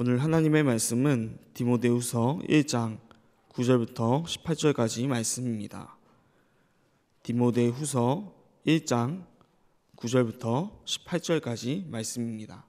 오늘 하나님의 말씀은 디모데후서 1장 9절부터 18절까지 말씀입니다. 디모데후서 1장 9절부터 18절까지 말씀입니다.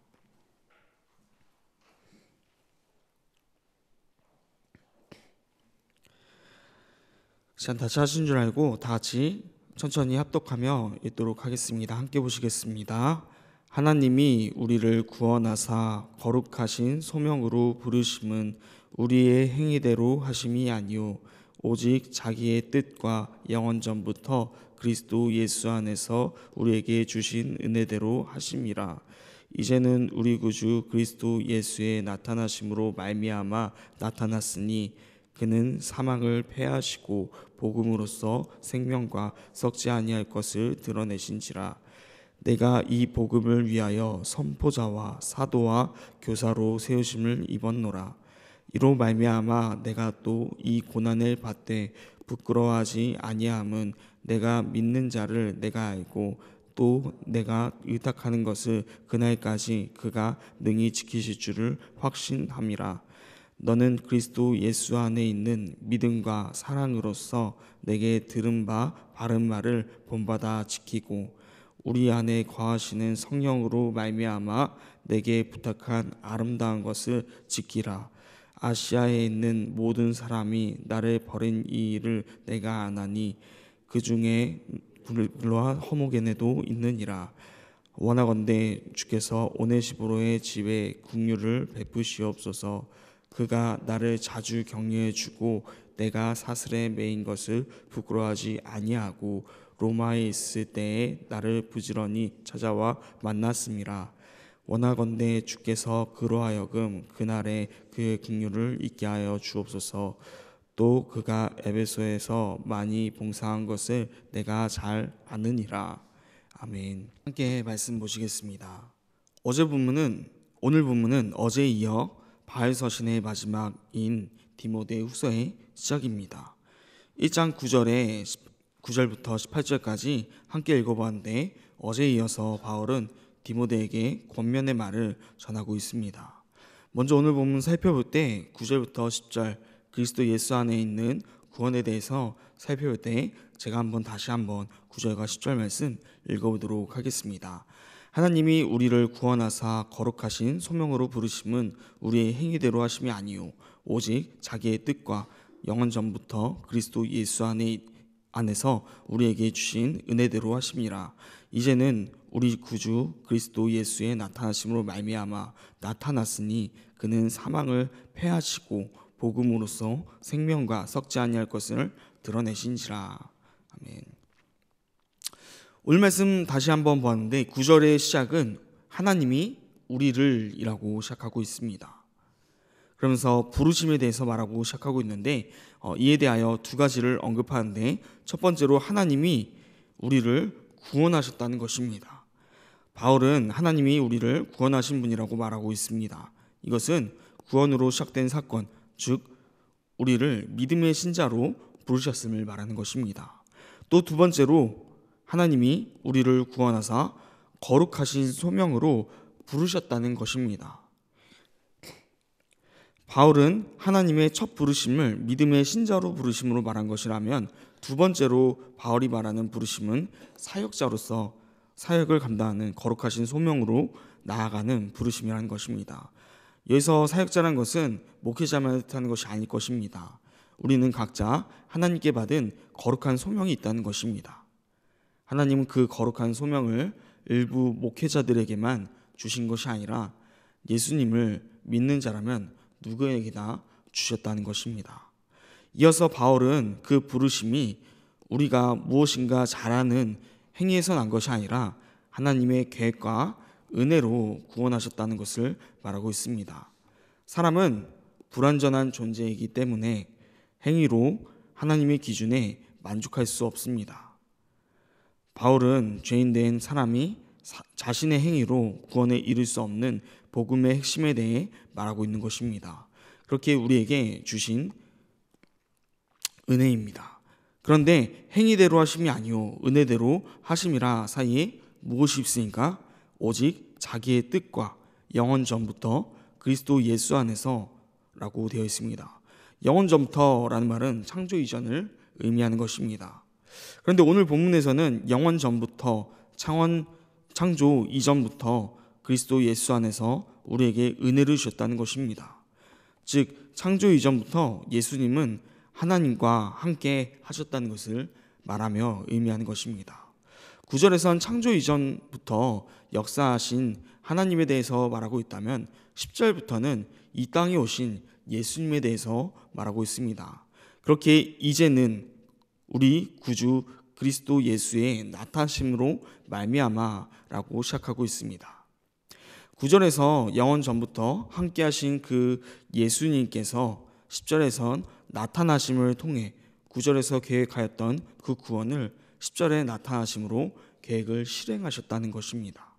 시간 다 차신 줄 알고 다 같이 천천히 합독하며 읽도록 하겠습니다. 함께 보시겠습니다. 하나님이 우리를 구원하사 거룩하신 소명으로 부르심은 우리의 행위대로 하심이 아니요 오직 자기의 뜻과 영원 전부터 그리스도 예수 안에서 우리에게 주신 은혜대로 하심이라. 이제는 우리 구주 그리스도 예수의 나타나심으로 말미암아 나타났으니 그는 사망을 패하시고 복음으로써 생명과 썩지 아니할 것을 드러내신지라. 내가 이 복음을 위하여 선포자와 사도와 교사로 세우심을 입었노라. 이로 말미암아 내가 또 이 고난을 받되 부끄러워하지 아니함은 내가 믿는 자를 내가 알고 또 내가 의탁하는 것을 그날까지 그가 능히 지키실 줄을 확신함이라. 너는 그리스도 예수 안에 있는 믿음과 사랑으로서 내게 들은 바 바른 말을 본받아 지키고 우리 안에 거하시는 성령으로 말미암아 내게 부탁한 아름다운 것을 지키라. 아시아에 있는 모든 사람이 나를 버린 이 일을 내가 아나니 그 중에 불과 허모게네도 있느니라. 원하건대 주께서 오네시보로의 집에 긍휼을 베푸시옵소서. 그가 나를 자주 격려해 주고 내가 사슬에 매인 것을 부끄러워하지 아니하고 로마에 있을 때에 나를 부지런히 찾아와 만났음이라. 원하건대 주께서 그로 하여금 그날에 그의 긍휼을 잊게 하여 주옵소서. 또 그가 에베소에서 많이 봉사한 것을 내가 잘 아느니라. 아멘. 함께 말씀 보시겠습니다. 오늘 본문은 어제에 이어 바울 서신의 마지막인 디모데후서의 시작입니다. 1장 9절부터 18절까지 함께 읽어보았는데 어제에 이어서 바울은 디모데에게 권면의 말을 전하고 있습니다. 먼저 오늘 본문 살펴볼 때 9절부터 10절 그리스도 예수 안에 있는 구원에 대해서 살펴볼 때 제가 다시 한번 9절과 10절 말씀 읽어보도록 하겠습니다. 하나님이 우리를 구원하사 거룩하신 소명으로 부르심은 우리의 행위대로 하심이 아니요 오직 자기의 뜻과 영원 전부터 그리스도 예수 안에서 우리에게 주신 은혜대로 하심이라. 이제는 우리 구주 그리스도 예수의 나타나심으로 말미암아 나타났으니 그는 사망을 패하시고 복음으로써 생명과 썩지 아니할 것을 드러내신지라. 아멘. 오늘 말씀 다시 한번 보았는데 9절의 시작은 하나님이 우리를 이라고 시작하고 있습니다. 그러면서 부르심에 대해서 말하고 시작하고 있는데 이에 대하여 두 가지를 언급하는데 첫 번째로 하나님이 우리를 구원하셨다는 것입니다. 바울은 하나님이 우리를 구원하신 분이라고 말하고 있습니다. 이것은 구원으로 시작된 사건, 즉 우리를 믿음의 신자로 부르셨음을 말하는 것입니다. 또 두 번째로 하나님이 우리를 구원하사 거룩하신 소명으로 부르셨다는 것입니다. 바울은 하나님의 첫 부르심을 믿음의 신자로 부르심으로 말한 것이라면 두 번째로 바울이 말하는 부르심은 사역자로서 사역을 감당하는 거룩하신 소명으로 나아가는 부르심이라는 것입니다. 여기서 사역자라는 것은 목회자만 뜻하는 것이 아닐 것입니다. 우리는 각자 하나님께 받은 거룩한 소명이 있다는 것입니다. 하나님은 그 거룩한 소명을 일부 목회자들에게만 주신 것이 아니라 예수님을 믿는 자라면 누구에게나 주셨다는 것입니다. 이어서 바울은 그 부르심이 우리가 무엇인가 잘하는 행위에서 난 것이 아니라 하나님의 계획과 은혜로 구원하셨다는 것을 말하고 있습니다. 사람은 불완전한 존재이기 때문에 행위로 하나님의 기준에 만족할 수 없습니다. 바울은 죄인된 사람이 자신의 행위로 구원에 이를 수 없는 복음의 핵심에 대해 말하고 있는 것입니다. 그렇게 우리에게 주신 은혜입니다. 그런데 행위대로 하심이 아니요 은혜대로 하심이라 사이에 무엇이 있으니까 오직 자기의 뜻과 영원 전부터 그리스도 예수 안에서 라고 되어 있습니다. 영원 전부터라는 말은 창조 이전을 의미하는 것입니다. 그런데 오늘 본문에서는 영원 전부터 창조 이전부터 그리스도 예수 안에서 우리에게 은혜를 주셨다는 것입니다. 즉 창조 이전부터 예수님은 하나님과 함께 하셨다는 것을 말하며 의미하는 것입니다. 9절에선 창조 이전부터 역사하신 하나님에 대해서 말하고 있다면 10절부터는 이 땅에 오신 예수님에 대해서 말하고 있습니다. 그렇게 이제는 우리 구주 그리스도 예수의 나타나심으로 말미암아라고 시작하고 있습니다. 9절에서 영원 전부터 함께 하신 그 예수님께서 10절에선 나타나심을 통해 9절에서 계획하였던 그 구원을 10절에 나타나심으로 계획을 실행하셨다는 것입니다.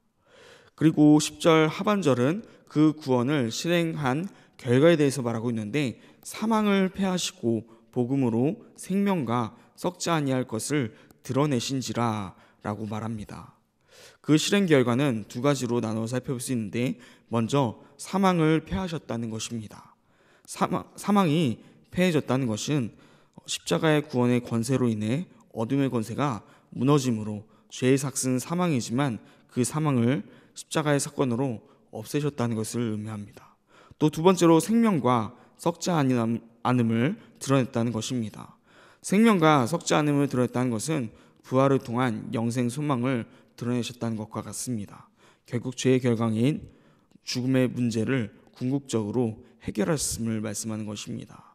그리고 10절 하반절은 그 구원을 실행한 결과에 대해서 말하고 있는데 사망을 패하시고 복음으로 생명과 썩지 아니할 것을 드러내신지라 라고 말합니다. 그 실행 결과는 두 가지로 나눠 살펴볼 수 있는데 먼저 사망을 패하셨다는 것입니다. 사망이 패해졌다는 것은 십자가의 구원의 권세로 인해 어둠의 권세가 무너짐으로 죄의 삭은 사망이지만 그 사망을 십자가의 사건으로 없애셨다는 것을 의미합니다. 또 두 번째로 생명과 썩지 않음을 드러냈다는 것입니다. 생명과 썩지 않음을 드러냈다는 것은 부활을 통한 영생 소망을 드러내셨다는 것과 같습니다. 결국 죄의 결강인 죽음의 문제를 궁극적으로 해결하셨음을 말씀하는 것입니다.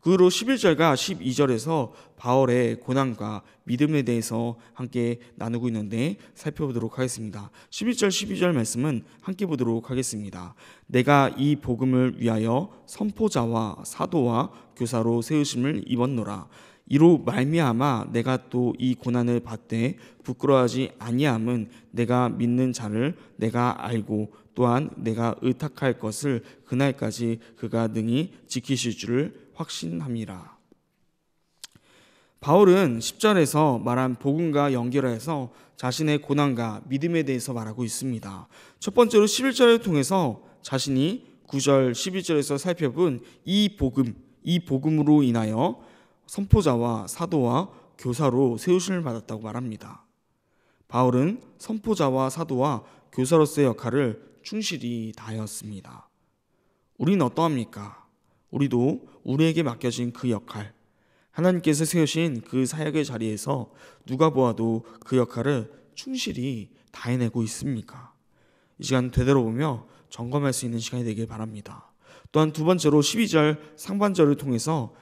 그 후로 11절과 12절에서 바울의 고난과 믿음에 대해서 함께 나누고 있는데 살펴보도록 하겠습니다. 11절 12절 말씀은 함께 보도록 하겠습니다. 내가 이 복음을 위하여 선포자와 사도와 교사로 세우심을 입었노라. 이로 말미암아 내가 또 이 고난을 받되 부끄러워하지 아니함은 내가 믿는 자를 내가 알고 또한 내가 의탁할 것을 그날까지 그가 능히 지키실 줄을 확신함이라. 바울은 10절에서 말한 복음과 연결해서 자신의 고난과 믿음에 대해서 말하고 있습니다. 첫 번째로 11절을 통해서 자신이 9절 11절에서 살펴본 이 복음으로 인하여 선포자와 사도와 교사로 세우심을 받았다고 말합니다. 바울은 선포자와 사도와 교사로서의 역할을 충실히 다하였습니다. 우리는 어떠합니까? 우리도 우리에게 맡겨진 그 역할, 하나님께서 세우신 그 사역의 자리에서 누가 보아도 그 역할을 충실히 다해내고 있습니까? 이 시간 되돌아보며 점검할 수 있는 시간이 되길 바랍니다. 또한 두 번째로 12절 상반절을 통해서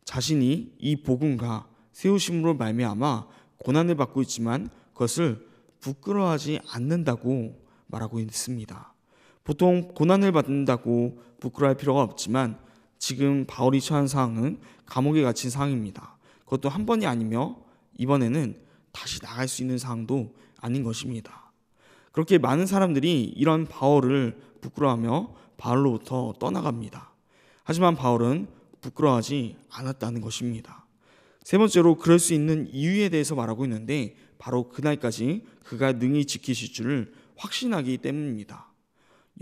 자신이 이 복음과 세우심으로 말미암아 고난을 받고 있지만 그것을 부끄러워하지 않는다고 말하고 있습니다. 보통 고난을 받는다고 부끄러워할 필요가 없지만 지금 바울이 처한 상황은 감옥에 갇힌 상황입니다. 그것도 한 번이 아니며 이번에는 다시 나갈 수 있는 상황도 아닌 것입니다. 그렇게 많은 사람들이 이런 바울을 부끄러워하며 바울로부터 떠나갑니다. 하지만 바울은 부끄러워하지 않았다는 것입니다. 세 번째로 그럴 수 있는 이유에 대해서 말하고 있는데 바로 그날까지 그가 능히 지키실 줄을 확신하기 때문입니다.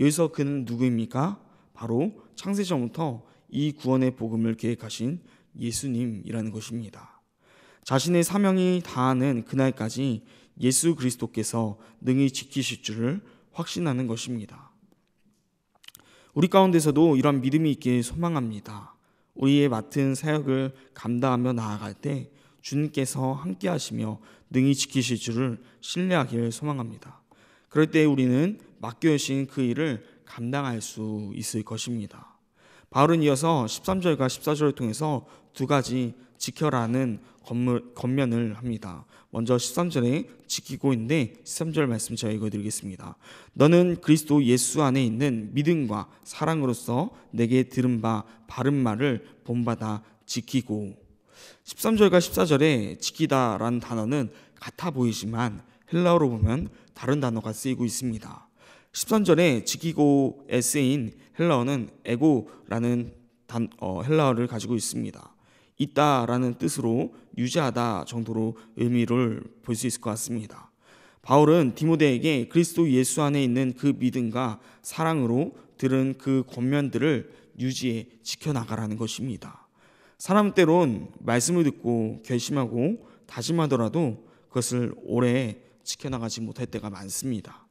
여기서 그는 누구입니까? 바로 창세전부터 이 구원의 복음을 계획하신 예수님이라는 것입니다. 자신의 사명이 다하는 그날까지 예수 그리스도께서 능히 지키실 줄을 확신하는 것입니다. 우리 가운데서도 이런 믿음이 있길 소망합니다. 우리의 맡은 사역을 감당하며 나아갈 때 주님께서 함께 하시며 능히 지키실 줄을 신뢰하기를 소망합니다. 그럴 때 우리는 맡겨주신 그 일을 감당할 수 있을 것입니다. 바울은 이어서 13절과 14절을 통해서 두 가지 지켜라는 권면을 합니다. 먼저 13절에 지키고 있는데 13절 말씀 제가 읽어드리겠습니다. 너는 그리스도 예수 안에 있는 믿음과 사랑으로서 내게 들은 바 바른 말을 본받아 지키고. 13절과 14절에 지키다라는 단어는 같아 보이지만 헬라어로 보면 다른 단어가 쓰이고 있습니다. 13절에 지키고에 쓰인 헬라어는 에고라는 헬라어를 가지고 있습니다. 있다라는 뜻으로 유지하다 정도로 의미를 볼 수 있을 것 같습니다. 바울은 디모데에게 그리스도 예수 안에 있는 그 믿음과 사랑으로 들은 그 권면들을 유지해 지켜나가라는 것입니다. 사람 때론 말씀을 듣고 결심하고 다짐하더라도 그것을 오래 지켜나가지 못할 때가 많습니다.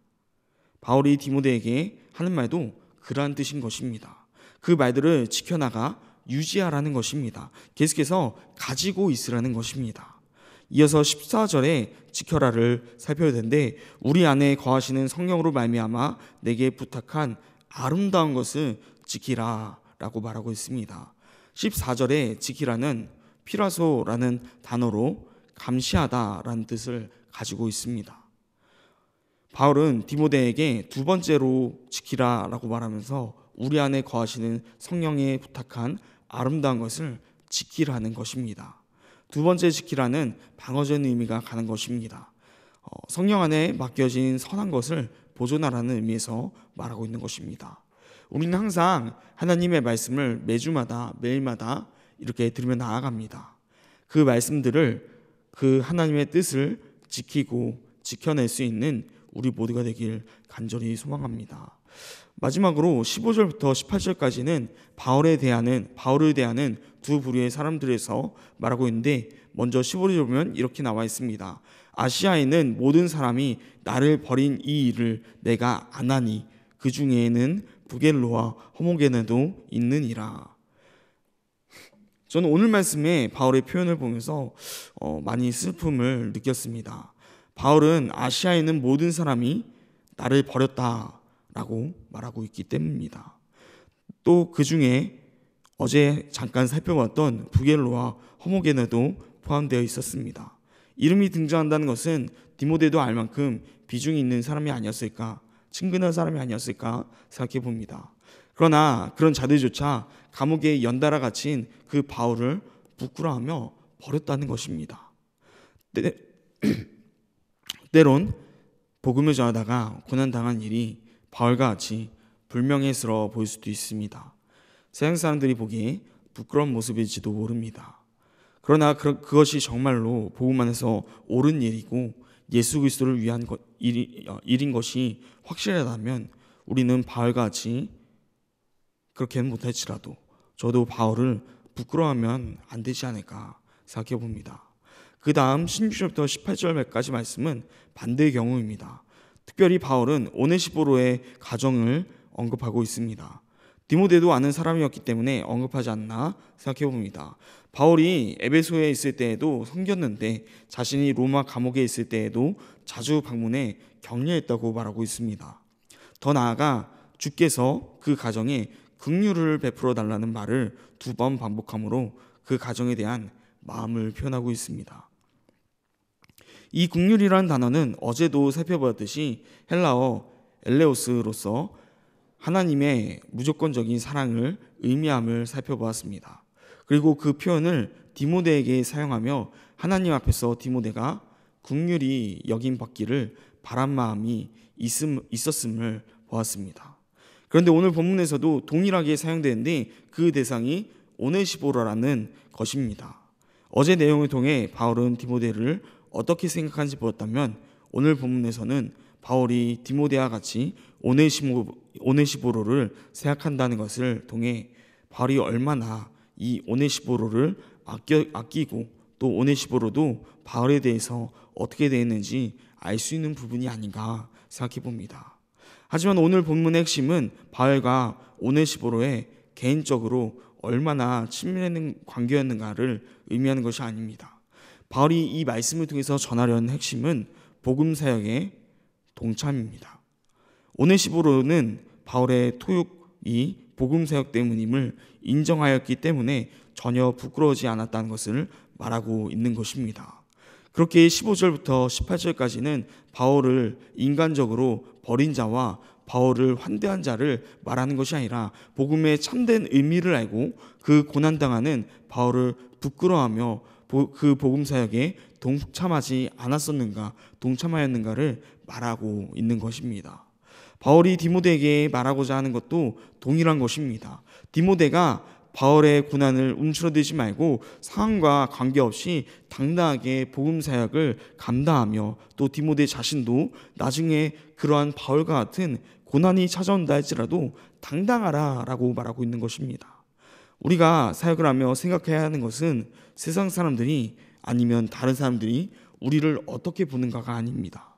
바울이 디모데에게 하는 말도 그러한 뜻인 것입니다. 그 말들을 지켜나가 유지하라는 것입니다. 계속해서 가지고 있으라는 것입니다. 이어서 14절에 지켜라를 살펴야 되는데, 우리 안에 거하시는 성령으로 말미암아 내게 부탁한 아름다운 것을 지키라 라고 말하고 있습니다. 14절에 지키라는 피라소라는 단어로 감시하다라는 뜻을 가지고 있습니다. 바울은 디모데에게 두 번째로 지키라라고 말하면서 우리 안에 거하시는 성령에 부탁한 아름다운 것을 지키라는 것입니다. 두 번째 지키라는 방어적인 의미가 가는 것입니다. 성령 안에 맡겨진 선한 것을 보존하라는 의미에서 말하고 있는 것입니다. 우리는 항상 하나님의 말씀을 매주마다 매일마다 이렇게 들으며 나아갑니다. 그 말씀들을, 그 하나님의 뜻을 지키고 지켜낼 수 있는 우리 모두가 되길 간절히 소망합니다. 마지막으로 15절부터 18절까지는 바울을 대하는 두 부류의 사람들에서 말하고 있는데, 먼저 15절을 보면 이렇게 나와 있습니다. 아시아에 있는 모든 사람이 나를 버린 이 일을 내가 아나니 그 중에는 부겔로와 호모게네도 있느니라. 저는 오늘 말씀에 바울의 표현을 보면서 많이 슬픔을 느꼈습니다. 바울은 아시아에 있는 모든 사람이 나를 버렸다라고 말하고 있기 때문입니다. 또 그 중에 어제 잠깐 살펴봤던 부겔로와 호모게네도 포함되어 있었습니다. 이름이 등장한다는 것은 디모데도 알 만큼 비중이 있는 사람이 아니었을까, 친근한 사람이 아니었을까 생각해 봅니다. 그러나 그런 자들조차 감옥에 연달아 갇힌 그 바울을 부끄러워하며 버렸다는 것입니다. 때론 복음을 전하다가 고난당한 일이 바울과 같이 불명예스러워 보일 수도 있습니다. 세상 사람들이 보기에 부끄러운 모습일지도 모릅니다. 그러나 그것이 정말로 복음 안에서 옳은 일이고 예수 그리스도를 위한 일인 것이 확실하다면 우리는 바울과 같이 그렇게는 못할지라도 저도 바울을 부끄러워하면 안 되지 않을까 생각해 봅니다. 그 다음 16절부터 18절까지 말씀은 반대의 경우입니다. 특별히 바울은 오네시포로의 가정을 언급하고 있습니다. 디모데도 아는 사람이었기 때문에 언급하지 않나 생각해 봅니다. 바울이 에베소에 있을 때에도 섬겼는데 자신이 로마 감옥에 있을 때에도 자주 방문해 격려했다고 말하고 있습니다. 더 나아가 주께서 그 가정에 긍휼을 베풀어 달라는 말을 2번 반복함으로 그 가정에 대한 마음을 표현하고 있습니다. 이 긍휼이라는 단어는 어제도 살펴보았듯이 헬라어 엘레오스로서 하나님의 무조건적인 사랑을 의미함을 살펴보았습니다. 그리고 그 표현을 디모데에게 사용하며 하나님 앞에서 디모데가 긍휼히 여김받기를 바란 마음이 있었음을 보았습니다. 그런데 오늘 본문에서도 동일하게 사용되는데 그 대상이 오네시포로라는 것입니다. 어제 내용을 통해 바울은 디모데를 어떻게 생각하는지 보았다면 오늘 본문에서는 바울이 디모데와 같이 오네시포로를 생각한다는 것을 통해 바울이 얼마나 이 오네시포로를 아끼고 또 오네시포로도 바울에 대해서 어떻게 대했는지 알 수 있는 부분이 아닌가 생각해 봅니다. 하지만 오늘 본문의 핵심은 바울과 오네시포로의 개인적으로 얼마나 친밀한 관계였는가를 의미하는 것이 아닙니다. 바울이 이 말씀을 통해서 전하려는 핵심은 복음 사역의 동참입니다. 오네시포로는 바울의 토육이 복음 사역 때문임을 인정하였기 때문에 전혀 부끄러워하지 않았다는 것을 말하고 있는 것입니다. 그렇게 15절부터 18절까지는 바울을 인간적으로 버린 자와 바울을 환대한 자를 말하는 것이 아니라 복음의 참된 의미를 알고 그 고난당하는 바울을 부끄러워하며 그 복음 사역에 동참하였는가를 말하고 있는 것입니다. 바울이 디모데에게 말하고자 하는 것도 동일한 것입니다. 디모데가 바울의 고난을 움츠러들지 말고 상황과 관계없이 당당하게 복음 사역을 감당하며, 또 디모데 자신도 나중에 그러한 바울과 같은 고난이 찾아온다 할지라도 당당하라 라고 말하고 있는 것입니다. 우리가 사역을 하며 생각해야 하는 것은 세상 사람들이 아니면 다른 사람들이 우리를 어떻게 보는가가 아닙니다.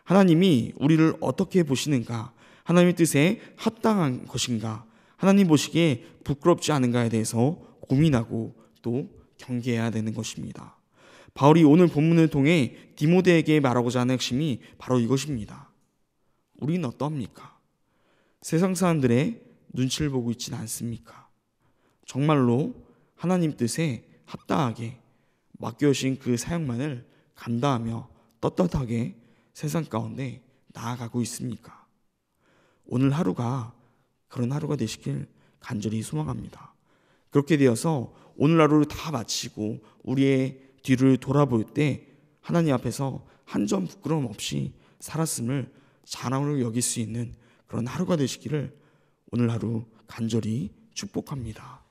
하나님이 우리를 어떻게 보시는가, 하나님의 뜻에 합당한 것인가, 하나님 보시기에 부끄럽지 않은가에 대해서 고민하고 또 경계해야 되는 것입니다. 바울이 오늘 본문을 통해 디모데에게 말하고자 하는 핵심이 바로 이것입니다. 우리는 어떠합니까? 세상 사람들의 눈치를 보고 있지는 않습니까? 정말로 하나님 뜻에 합당하게 맡겨주신 그 사역만을 감당하며 떳떳하게 세상 가운데 나아가고 있습니까? 오늘 하루가 그런 하루가 되시길 간절히 소망합니다. 그렇게 되어서 오늘 하루를 다 마치고 우리의 뒤를 돌아볼 때 하나님 앞에서 한 점 부끄러움 없이 살았음을 자랑으로 여길 수 있는 그런 하루가 되시기를 오늘 하루 간절히 축복합니다.